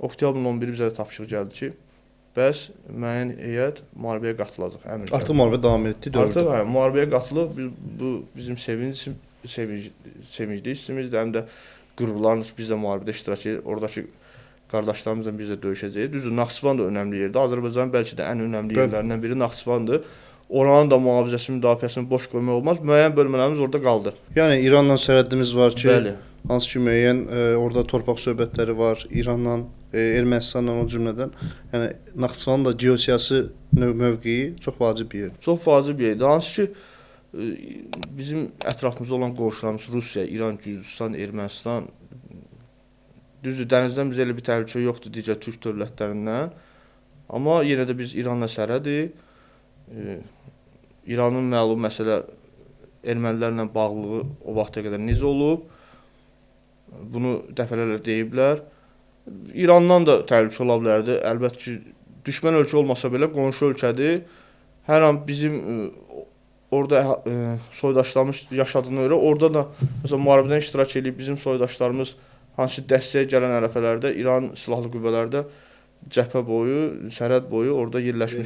Oktyabrın 11-i bizə də tapşırıq gəldi ki, bəs müəyyən heyət müharibəyə qatılacaq əmrlər. Artıq müharibə davam etdi dövrdə. Artıq müharibəyə qatılıb, bu bizim sevincli hissimizdir, həm də qürurlarımız biz də müharibədə iştirak edirik. Oradakı qardaşlarımızla biz də döyüşəcəyik. Düzdür, Naxçıvan da önəmli yerdir. Azərbaycanın bəlkə də ən önəmli yerlərindən biri Naxçıvandır. Oranın da mühafizəsi, müdafiəsini boş qoymaq olmaz. Müəyyən bölmələrimiz orada qaldı. Yəni İranla sərhədimiz var ki, Bəli. hansı ki müəyyən orada torpaq söhbətləri var. İranla, Ermənistanla o cümlədən. Yəni Naxçıvanın da geosiyasi mövqeyi çox vacib bir yerdir. Çox vacib yerdir. Hansı ki bizim ətrafımızda olan qonşularımız Rusiya, İran, Gürcüstan, Ermənistan, düzdür, dənizdən bizə elə bir təhlükə yoxdur digər türk dövlətlərindən. Amma yenə də biz İranla sərhədik. İranın məlum məsələ ermənilərlə bağlılığı o vaxta qədər necə olub? Bunu dəfələrlə deyiblər. İrandan da təhlükə ola bilərdi. Əlbəttə ki, düşmən ölkə olmasa belə qonşu ölkədir. Hər an bizim orada soydaşlarımız yaşadığına görə orada da məsələn müharibədən iştirak edib bizim soydaşlarımız hansı dəstəyə gələn ərəfələrdə İran silahlı qüvvələri də cəbhə boyu, sərhəd boyu orada yerləşmişlər.